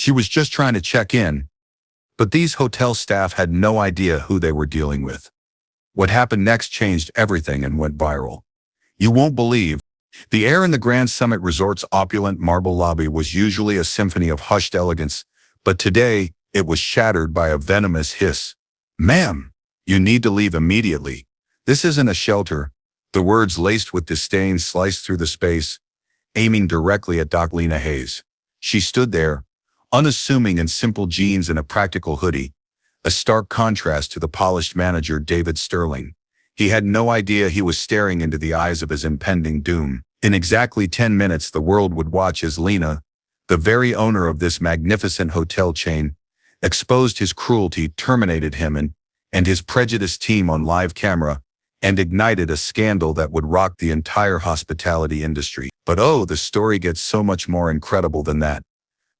She was just trying to check in. But these hotel staff had no idea who they were dealing with. What happened next changed everything and went viral. You won't believe. The air in the Grand Summit Resort's opulent marble lobby was usually a symphony of hushed elegance, but today it was shattered by a venomous hiss. "Ma'am, you need to leave immediately. This isn't a shelter." The words laced with disdain sliced through the space, aiming directly at Dr. Lena Hayes. She stood there, unassuming in simple jeans and a practical hoodie, a stark contrast to the polished manager David Sterling. He had no idea he was staring into the eyes of his impending doom. In exactly 10 minutes, the world would watch as Lena, the very owner of this magnificent hotel chain, exposed his cruelty, terminated him and his prejudiced team on live camera, and ignited a scandal that would rock the entire hospitality industry. But oh, the story gets so much more incredible than that.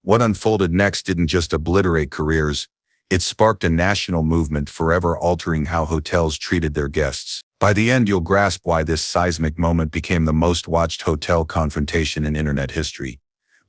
What unfolded next didn't just obliterate careers, it sparked a national movement forever altering how hotels treated their guests. By the end, you'll grasp why this seismic moment became the most watched hotel confrontation in internet history.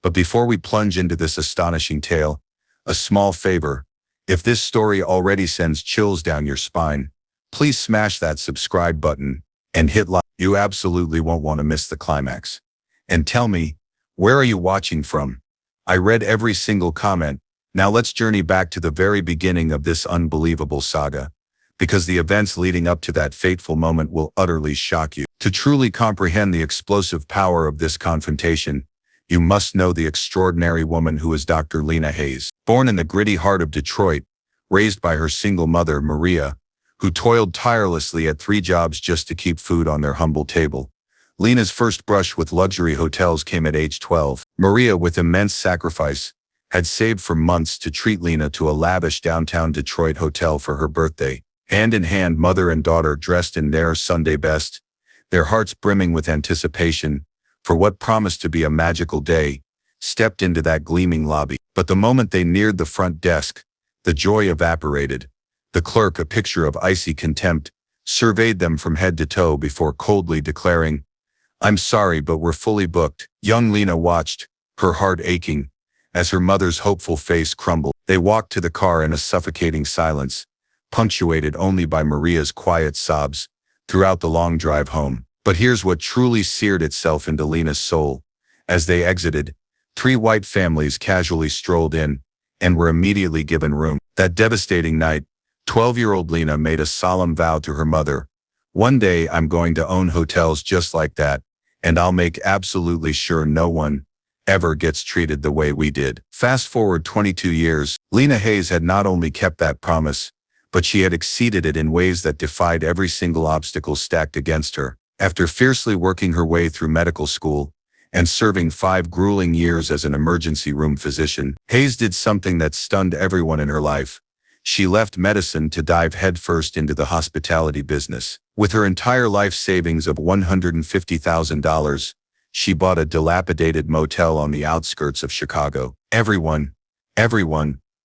But before we plunge into this astonishing tale, a small favor. If this story already sends chills down your spine, please smash that subscribe button and hit like. You absolutely won't want to miss the climax. And tell me, where are you watching from? I read every single comment. Now let's journey back to the very beginning of this unbelievable saga, because the events leading up to that fateful moment will utterly shock you. To truly comprehend the explosive power of this confrontation, you must know the extraordinary woman who is Dr. Lena Hayes. Born in the gritty heart of Detroit, raised by her single mother, Maria, who toiled tirelessly at 3 jobs just to keep food on their humble table. Lena's first brush with luxury hotels came at age 12. Maria, with immense sacrifice, had saved for months to treat Lena to a lavish downtown Detroit hotel for her birthday. Hand in hand, mother and daughter dressed in their Sunday best, their hearts brimming with anticipation for what promised to be a magical day, stepped into that gleaming lobby. But the moment they neared the front desk, the joy evaporated. The clerk, a picture of icy contempt, surveyed them from head to toe before coldly declaring, "I'm sorry, but we're fully booked." Young Lena watched, her heart aching, as her mother's hopeful face crumbled. They walked to the car in a suffocating silence, punctuated only by Maria's quiet sobs throughout the long drive home. But here's what truly seared itself into Lena's soul. As they exited, 3 white families casually strolled in and were immediately given room. That devastating night, 12-year-old Lena made a solemn vow to her mother. "One day I'm going to own hotels just like that, and I'll make absolutely sure no one ever gets treated the way we did." Fast forward 22 years, Lena Hayes had not only kept that promise, but she had exceeded it in ways that defied every single obstacle stacked against her. After fiercely working her way through medical school and serving 5 grueling years as an emergency room physician, Hayes did something that stunned everyone in her life. She left medicine to dive headfirst into the hospitality business. With her entire life savings of $150,000, she bought a dilapidated motel on the outskirts of Chicago. Everyone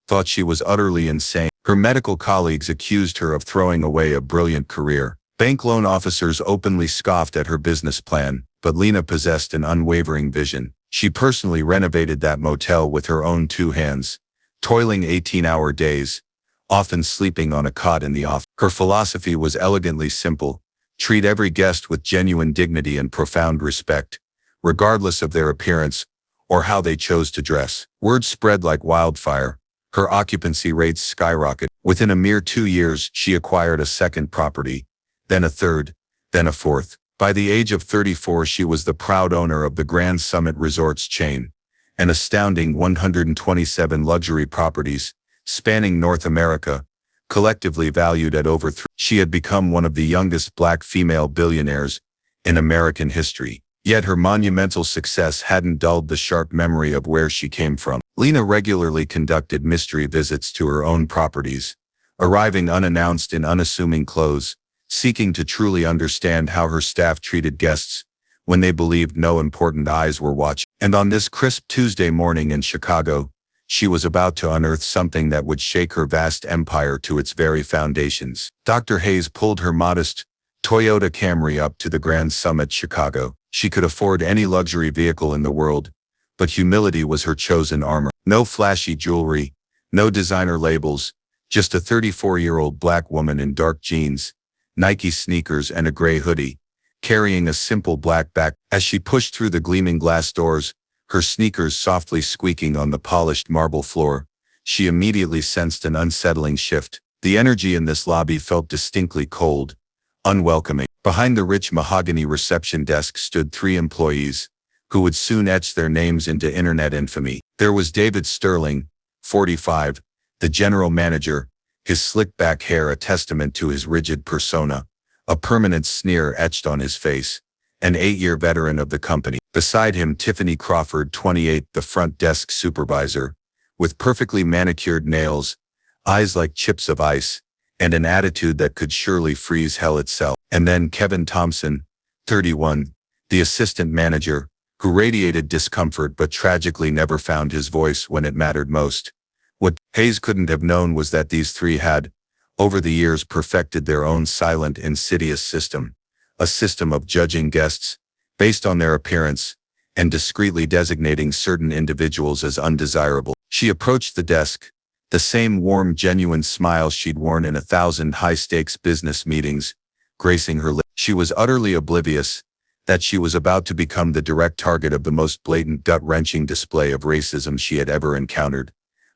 thought she was utterly insane. Her medical colleagues accused her of throwing away a brilliant career. Bank loan officers openly scoffed at her business plan, but Lena possessed an unwavering vision. She personally renovated that motel with her own 2 hands, toiling 18-hour days, often sleeping on a cot in the office. Her philosophy was elegantly simple: treat every guest with genuine dignity and profound respect, regardless of their appearance or how they chose to dress. Word spread like wildfire. Her occupancy rates skyrocketed. Within a mere 2 years, she acquired a second property, then a third, then a fourth. By the age of 34, she was the proud owner of the Grand Summit Resorts chain, an astounding 127 luxury properties, spanning North America, collectively valued at over She had become one of the youngest Black female billionaires in American history. Yet her monumental success hadn't dulled the sharp memory of where she came from. Lena regularly conducted mystery visits to her own properties, arriving unannounced in unassuming clothes, seeking to truly understand how her staff treated guests when they believed no important eyes were watching. And on this crisp Tuesday morning in Chicago, she was about to unearth something that would shake her vast empire to its very foundations. Dr. Hayes pulled her modest Toyota Camry up to the Grand Summit, Chicago. She could afford any luxury vehicle in the world, but humility was her chosen armor. No flashy jewelry, no designer labels, just a 34-year-old black woman in dark jeans, Nike sneakers and a gray hoodie, carrying a simple black bag. As she pushed through the gleaming glass doors, her sneakers softly squeaking on the polished marble floor, she immediately sensed an unsettling shift. The energy in this lobby felt distinctly cold, unwelcoming. Behind the rich mahogany reception desk stood 3 employees, who would soon etch their names into internet infamy. There was David Sterling, 45, the general manager, his slick-back hair a testament to his rigid persona, a permanent sneer etched on his face, an 8-year veteran of the company. Beside him, Tiffany Crawford, 28, the front desk supervisor, with perfectly manicured nails, eyes like chips of ice, and an attitude that could surely freeze hell itself. And then Kevin Thompson, 31, the assistant manager, who radiated discomfort but tragically never found his voice when it mattered most. What Hayes couldn't have known was that these 3 had, over the years, perfected their own silent, insidious system, a system of judging guests based on their appearance and discreetly designating certain individuals as undesirable. She approached the desk, the same warm, genuine smile she'd worn in 1,000 high-stakes business meetings, gracing her lips. She was utterly oblivious that she was about to become the direct target of the most blatant, gut-wrenching display of racism she had ever encountered,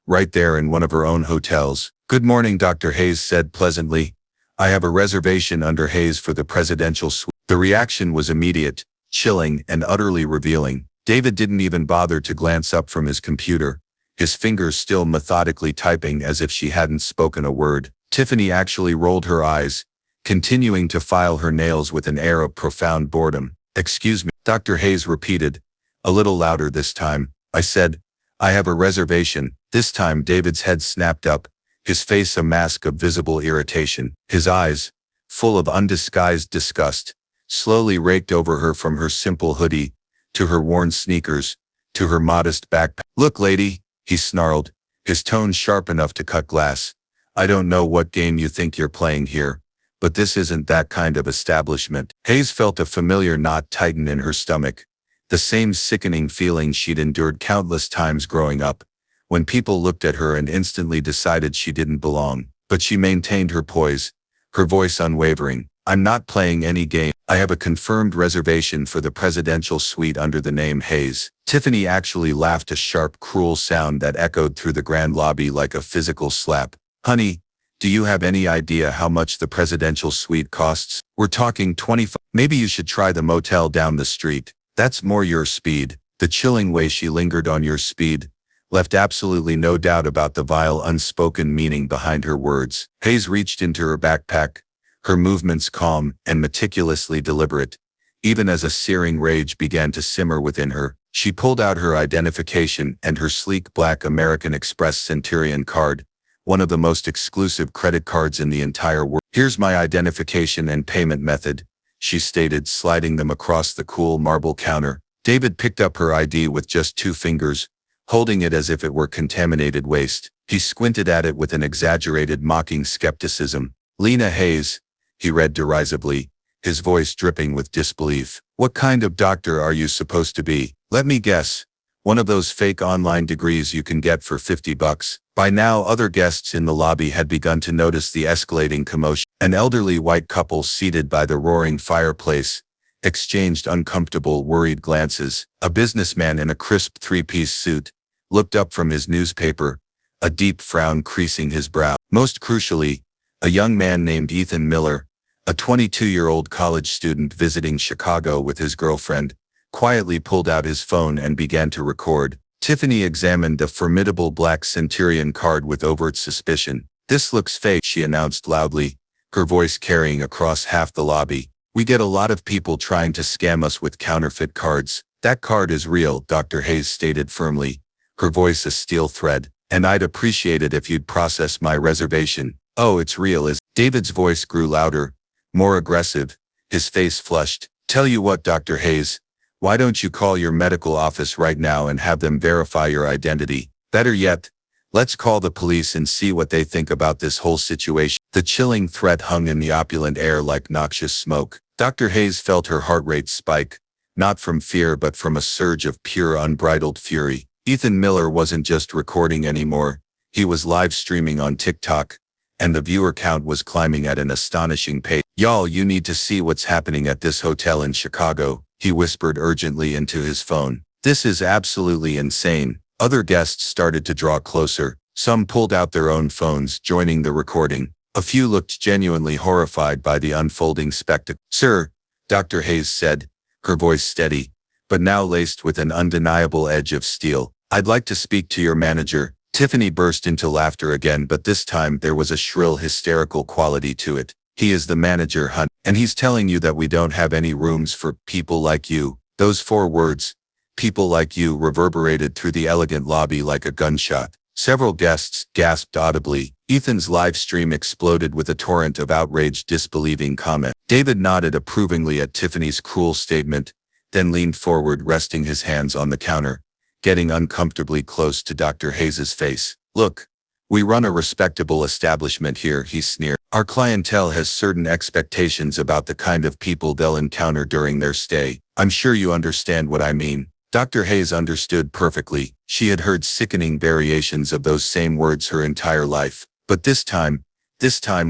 right there in one of her own hotels. "Good morning," Dr. Hayes said pleasantly. "I have a reservation under Hayes for the presidential suite." The reaction was immediate, chilling, and utterly revealing. David didn't even bother to glance up from his computer, his fingers still methodically typing as if she hadn't spoken a word. Tiffany actually rolled her eyes, continuing to file her nails with an air of profound boredom. "Excuse me," Dr. Hayes repeated, a little louder this time. "I said, I have a reservation." This time David's head snapped up, his face a mask of visible irritation. His eyes, full of undisguised disgust, slowly raked over her from her simple hoodie, to her worn sneakers, to her modest backpack. "Look, lady," he snarled, his tone sharp enough to cut glass. "I don't know what game you think you're playing here, but this isn't that kind of establishment." Hayes felt a familiar knot tighten in her stomach, the same sickening feeling she'd endured countless times growing up, when people looked at her and instantly decided she didn't belong. But she maintained her poise, her voice unwavering. "I'm not playing any game. I have a confirmed reservation for the presidential suite under the name Hayes." Tiffany actually laughed, a sharp, cruel sound that echoed through the grand lobby like a physical slap. "Honey, do you have any idea how much the presidential suite costs? We're talking 25. Maybe you should try the motel down the street. That's more your speed." The chilling way she lingered on your speed left absolutely no doubt about the vile unspoken meaning behind her words. Hayes reached into her backpack, her movements calm and meticulously deliberate. Even as a searing rage began to simmer within her, she pulled out her identification and her sleek black American Express Centurion card, one of the most exclusive credit cards in the entire world. "Here's my identification and payment method," she stated, sliding them across the cool marble counter. David picked up her ID with just 2 fingers, holding it as if it were contaminated waste. He squinted at it with an exaggerated, mocking skepticism. "Lena Hayes," he read derisively, his voice dripping with disbelief. "What kind of doctor are you supposed to be? Let me guess. One of those fake online degrees you can get for $50. By now, other guests in the lobby had begun to notice the escalating commotion. An elderly white couple seated by the roaring fireplace exchanged uncomfortable, worried glances. A businessman in a crisp 3-piece suit looked up from his newspaper, a deep frown creasing his brow. Most crucially, a young man named Ethan Miller, a 22-year-old college student visiting Chicago with his girlfriend, quietly pulled out his phone and began to record. Tiffany examined the formidable black Centurion card with overt suspicion. "This looks fake," she announced loudly, her voice carrying across half the lobby. "We get a lot of people trying to scam us with counterfeit cards." "That card is real," Dr. Hayes stated firmly, her voice a steel thread. "And I'd appreciate it if you'd process my reservation." "Oh, it's real, is..." David's voice grew louder, more aggressive, his face flushed. "Tell you what, Dr. Hayes, why don't you call your medical office right now and have them verify your identity? Better yet, let's call the police and see what they think about this whole situation." The chilling threat hung in the opulent air like noxious smoke. Dr. Hayes felt her heart rate spike, not from fear but from a surge of pure unbridled fury. Ethan Miller wasn't just recording anymore, he was live streaming on TikTok, and the viewer count was climbing at an astonishing pace. "Y'all, you need to see what's happening at this hotel in Chicago," he whispered urgently into his phone. "This is absolutely insane." Other guests started to draw closer. Some pulled out their own phones, joining the recording. A few looked genuinely horrified by the unfolding spectacle. "Sir," Dr. Hayes said, her voice steady, but now laced with an undeniable edge of steel. "I'd like to speak to your manager." Tiffany burst into laughter again, but this time there was a shrill, hysterical quality to it. "He is the manager, hun, and he's telling you that we don't have any rooms for people like you." Those 4 words, "people like you," reverberated through the elegant lobby like a gunshot. Several guests gasped audibly. Ethan's live stream exploded with a torrent of outraged, disbelieving comment. David nodded approvingly at Tiffany's cruel statement, then leaned forward, resting his hands on the counter, getting uncomfortably close to Dr. Hayes's face. "Look, we run a respectable establishment here," he sneered. "Our clientele has certain expectations about the kind of people they'll encounter during their stay. I'm sure you understand what I mean." Dr. Hayes understood perfectly. She had heard sickening variations of those same words her entire life. But this time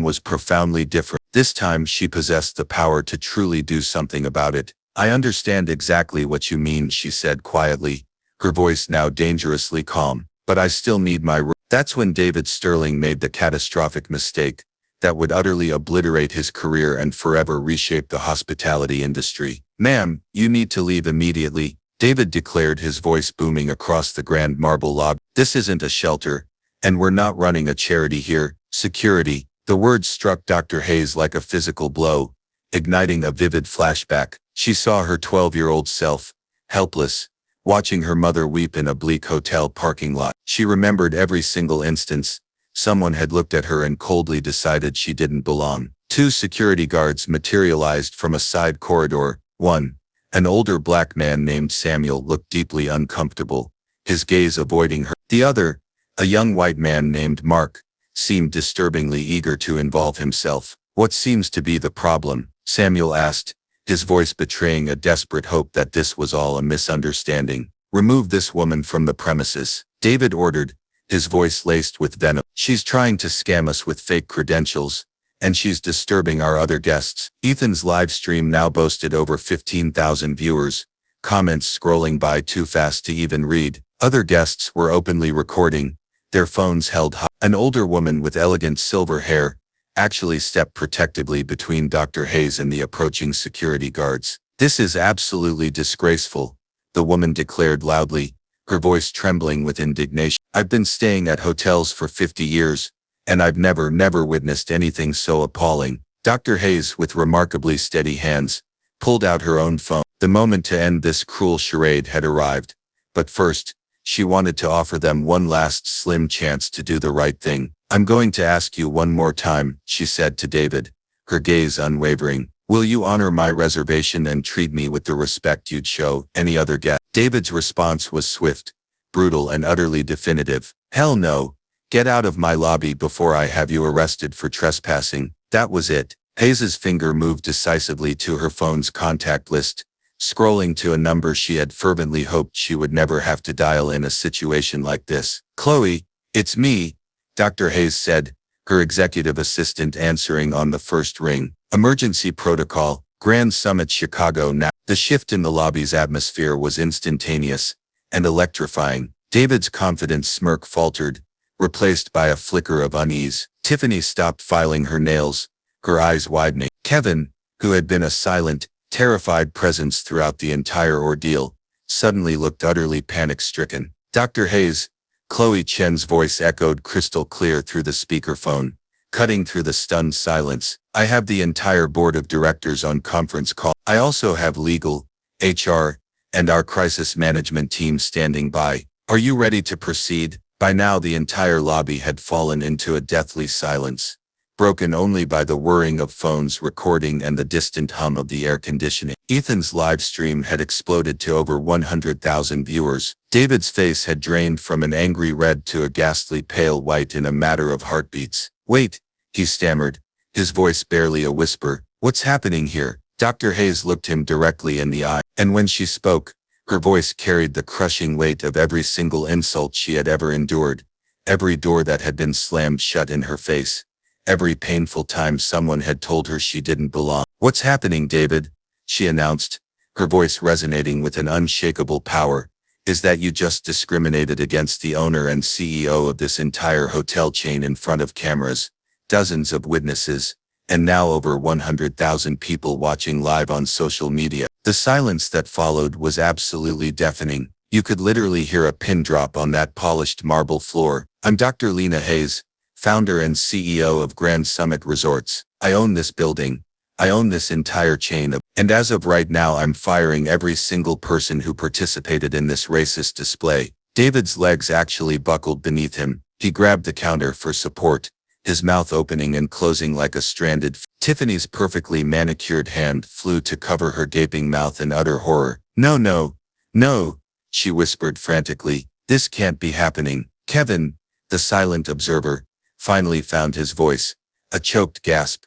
was profoundly different. This time she possessed the power to truly do something about it. "I understand exactly what you mean," she said quietly, her voice now dangerously calm. "But I still need my room." That's when David Sterling made the catastrophic mistake that would utterly obliterate his career and forever reshape the hospitality industry. "Ma'am, you need to leave immediately," David declared, his voice booming across the grand marble lobby. "This isn't a shelter, and we're not running a charity here." "Security." The words struck Dr. Hayes like a physical blow, igniting a vivid flashback. She saw her 12-year-old self, helpless, watching her mother weep in a bleak hotel parking lot. She remembered every single instance. Someone had looked at her and coldly decided she didn't belong. 2 security guards materialized from a side corridor. One, an older black man named Samuel, looked deeply uncomfortable, his gaze avoiding her. The other, a young white man named Mark, seemed disturbingly eager to involve himself. "What seems to be the problem?" Samuel asked, his voice betraying a desperate hope that this was all a misunderstanding. "Remove this woman from the premises," David ordered, his voice laced with venom. "She's trying to scam us with fake credentials, and she's disturbing our other guests." Ethan's live stream now boasted over 15,000 viewers, comments scrolling by too fast to even read. Other guests were openly recording, their phones held high. An older woman with elegant silver hair actually stepped protectively between Dr. Hayes and the approaching security guards. "This is absolutely disgraceful," the woman declared loudly, her voice trembling with indignation. "I've been staying at hotels for 50 years, and I've never witnessed anything so appalling." Dr. Hayes, with remarkably steady hands, pulled out her own phone. The moment to end this cruel charade had arrived. But first, she wanted to offer them one last slim chance to do the right thing. "I'm going to ask you one more time," she said to David, her gaze unwavering. "Will you honor my reservation and treat me with the respect you'd show any other guest?" David's response was swift, brutal, and utterly definitive. "Hell no. Get out of my lobby before I have you arrested for trespassing." That was it. Hayes's finger moved decisively to her phone's contact list, scrolling to a number she had fervently hoped she would never have to dial in a situation like this. "Chloe, it's me," Dr. Hayes said, her executive assistant answering on the first ring. "Emergency protocol, Grand Summit, Chicago now." The shift in the lobby's atmosphere was instantaneous and electrifying. David's confident smirk faltered, replaced by a flicker of unease. Tiffany stopped filing her nails, her eyes widening. Kevin, who had been a silent, terrified presence throughout the entire ordeal, suddenly looked utterly panic-stricken. "Dr. Hayes," Chloe Chen's voice echoed crystal clear through the speakerphone, cutting through the stunned silence. "I have the entire board of directors on conference call. I also have legal, HR, and our crisis management team standing by. Are you ready to proceed?" By now the entire lobby had fallen into a deathly silence, broken only by the whirring of phones recording and the distant hum of the air conditioning. Ethan's live stream had exploded to over 100,000 viewers. David's face had drained from an angry red to a ghastly pale white in a matter of heartbeats. "Wait," he stammered, his voice barely a whisper. "What's happening here?" Dr. Hayes looked him directly in the eye. And when she spoke, her voice carried the crushing weight of every single insult she had ever endured, every door that had been slammed shut in her face, every painful time someone had told her she didn't belong. "What's happening, David?" she announced, her voice resonating with an unshakable power. "Is that you just discriminated against the owner and CEO of this entire hotel chain in front of cameras, dozens of witnesses, and now over 100,000 people watching live on social media?" The silence that followed was absolutely deafening. You could literally hear a pin drop on that polished marble floor. "I'm Dr. Lena Hayes, founder and CEO of Grand Summit Resorts. I own this building. I own this entire chain and as of right now I'm firing every single person who participated in this racist display." David's legs actually buckled beneath him. He grabbed the counter for support, his mouth opening and closing like a stranded fish. Tiffany's perfectly manicured hand flew to cover her gaping mouth in utter horror. "No, no, no," she whispered frantically. "This can't be happening." Kevin, the silent observer, finally found his voice, a choked gasp.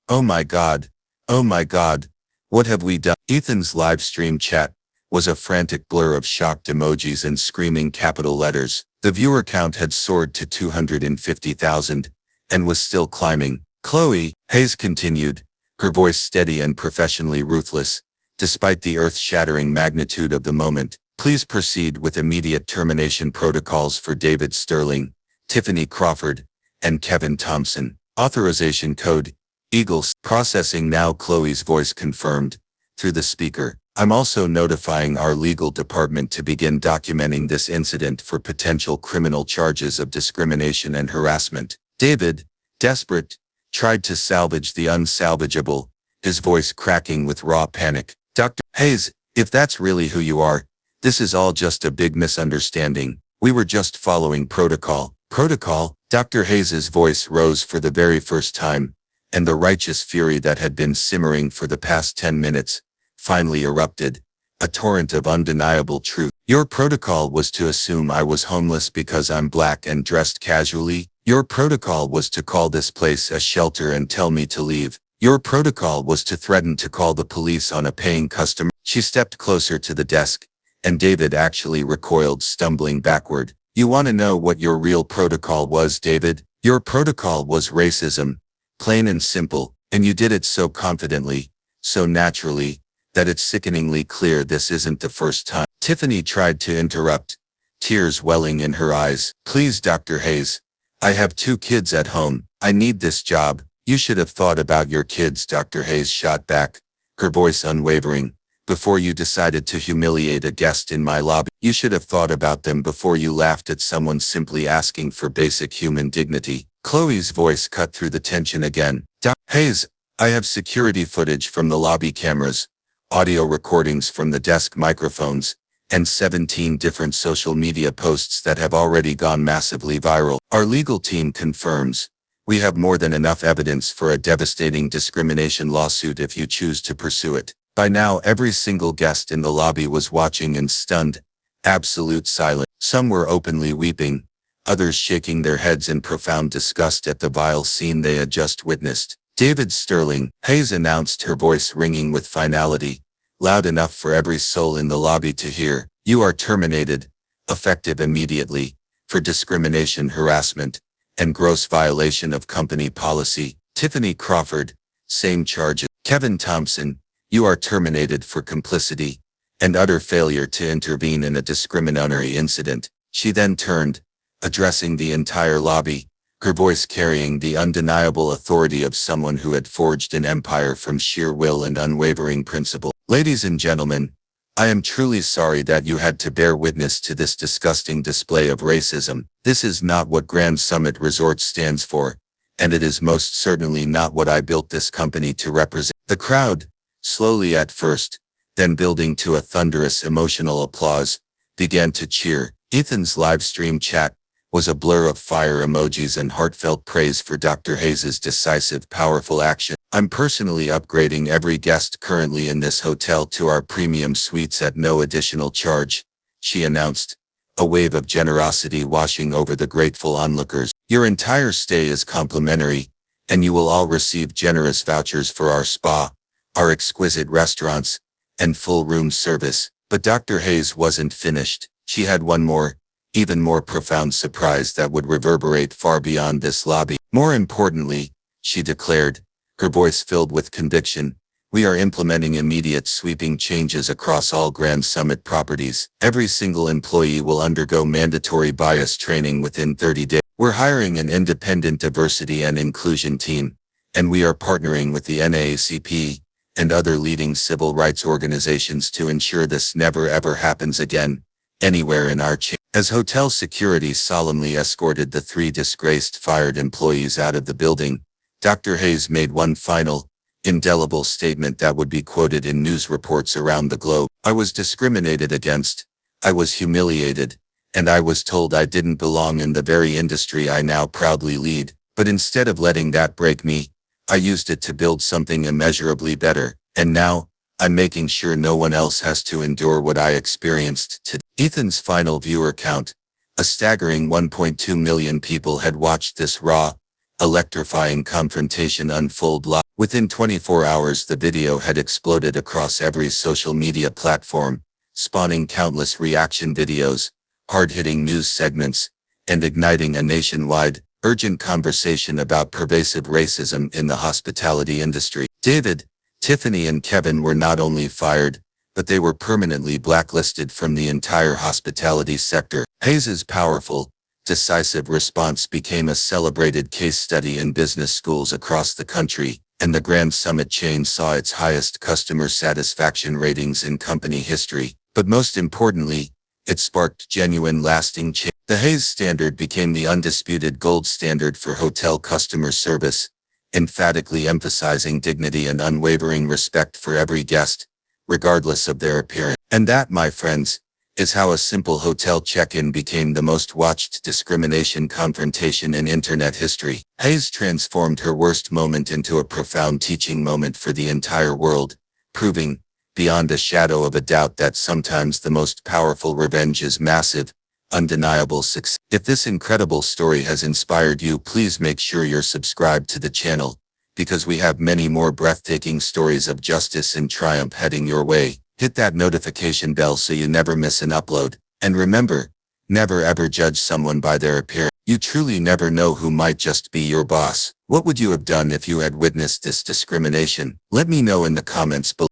"Oh my God. Oh my God. What have we done?" Ethan's live stream chat was a frantic blur of shocked emojis and screaming capital letters. The viewer count had soared to 250,000 and was still climbing. "Chloe," Hayes continued, her voice steady and professionally ruthless, despite the earth-shattering magnitude of the moment, "please proceed with immediate termination protocols for David Sterling, Tiffany Crawford, and Kevin Thompson. Authorization code, Eagles. Processing now." Chloe's voice confirmed, through the speaker. "I'm also notifying our legal department to begin documenting this incident for potential criminal charges of discrimination and harassment." David, desperate, tried to salvage the unsalvageable, his voice cracking with raw panic. "Dr. Hayes, if that's really who you are, this is all just a big misunderstanding. We were just following protocol." "Protocol?" Dr. Hayes's voice rose for the very first time, and the righteous fury that had been simmering for the past 10 minutes finally erupted, a torrent of undeniable truth. "Your protocol was to assume I was homeless because I'm black and dressed casually. Your protocol was to call this place a shelter and tell me to leave. Your protocol was to threaten to call the police on a paying customer." She stepped closer to the desk, and David actually recoiled, stumbling backward. "You want to know what your real protocol was, David? Your protocol was racism, plain and simple, and you did it so confidently, so naturally, that it's sickeningly clear this isn't the first time." Tiffany tried to interrupt, tears welling in her eyes. "Please, Dr. Hayes. I have 2 kids at home. I need this job." "You should have thought about your kids," Dr. Hayes shot back, her voice unwavering, "before you decided to humiliate a guest in my lobby. You should have thought about them before you laughed at someone simply asking for basic human dignity." Chloe's voice cut through the tension again. "Dr. Hayes, I have security footage from the lobby cameras, audio recordings from the desk microphones, and 17 different social media posts that have already gone massively viral. Our legal team confirms we have more than enough evidence for a devastating discrimination lawsuit if you choose to pursue it." By now every single guest in the lobby was watching in stunned, absolute silence. Some were openly weeping, others shaking their heads in profound disgust at the vile scene they had just witnessed. "David Sterling," Hayes announced, her voice ringing with finality, loud enough for every soul in the lobby to hear, "you are terminated, effective immediately, for discrimination, harassment, and gross violation of company policy." Tiffany Crawford, same charges. Kevin Thompson, you are terminated for complicity and utter failure to intervene in a discriminatory incident. She then turned, addressing the entire lobby, her voice carrying the undeniable authority of someone who had forged an empire from sheer will and unwavering principle. "Ladies and gentlemen, I am truly sorry that you had to bear witness to this disgusting display of racism. This is not what Grand Summit Resort stands for, and it is most certainly not what I built this company to represent." The crowd, slowly at first, then building to a thunderous emotional applause, began to cheer. Ethan's live stream chat was a blur of fire emojis and heartfelt praise for Dr. Hayes' decisive, powerful action. "I'm personally upgrading every guest currently in this hotel to our premium suites at no additional charge," she announced, a wave of generosity washing over the grateful onlookers. "Your entire stay is complimentary, and you will all receive generous vouchers for our spa, our exquisite restaurants, and full room service. But Dr. Hayes wasn't finished. She had one more, even more profound surprise that would reverberate far beyond this lobby. More importantly, she declared, her voice filled with conviction, we are implementing immediate sweeping changes across all Grand Summit properties. Every single employee will undergo mandatory bias training within 30 days. We're hiring an independent diversity and inclusion team, and we are partnering with the NAACP and other leading civil rights organizations to ensure this never ever happens again, anywhere in our chain. As hotel security solemnly escorted the 3 disgraced fired employees out of the building, Dr. Hayes made one final, indelible statement that would be quoted in news reports around the globe. I was discriminated against, I was humiliated, and I was told I didn't belong in the very industry I now proudly lead. But instead of letting that break me, I used it to build something immeasurably better, and now, I'm making sure no one else has to endure what I experienced today. Ethan's final viewer count, a staggering 1.2 million people had watched this raw, electrifying confrontation unfold live. Within 24 hours the video had exploded across every social media platform, spawning countless reaction videos, hard-hitting news segments, and igniting a nationwide, urgent conversation about pervasive racism in the hospitality industry. David, Tiffany and Kevin were not only fired, but they were permanently blacklisted from the entire hospitality sector. Hayes's powerful, decisive response became a celebrated case study in business schools across the country, and the Grand Summit chain saw its highest customer satisfaction ratings in company history. But most importantly, it sparked genuine lasting change. The Hayes Standard became the undisputed gold standard for hotel customer service, emphatically emphasizing dignity and unwavering respect for every guest, regardless of their appearance. And that, my friends, is how a simple hotel check-in became the most watched discrimination confrontation in internet history. Hayes transformed her worst moment into a profound teaching moment for the entire world, proving, beyond a shadow of a doubt, that sometimes the most powerful revenge is massive, undeniable success. If this incredible story has inspired you, please make sure you're subscribed to the channel, because we have many more breathtaking stories of justice and triumph heading your way. Hit that notification bell so you never miss an upload. And remember, never ever judge someone by their appearance. You truly never know who might just be your boss. What would you have done if you had witnessed this discrimination? Let me know in the comments below.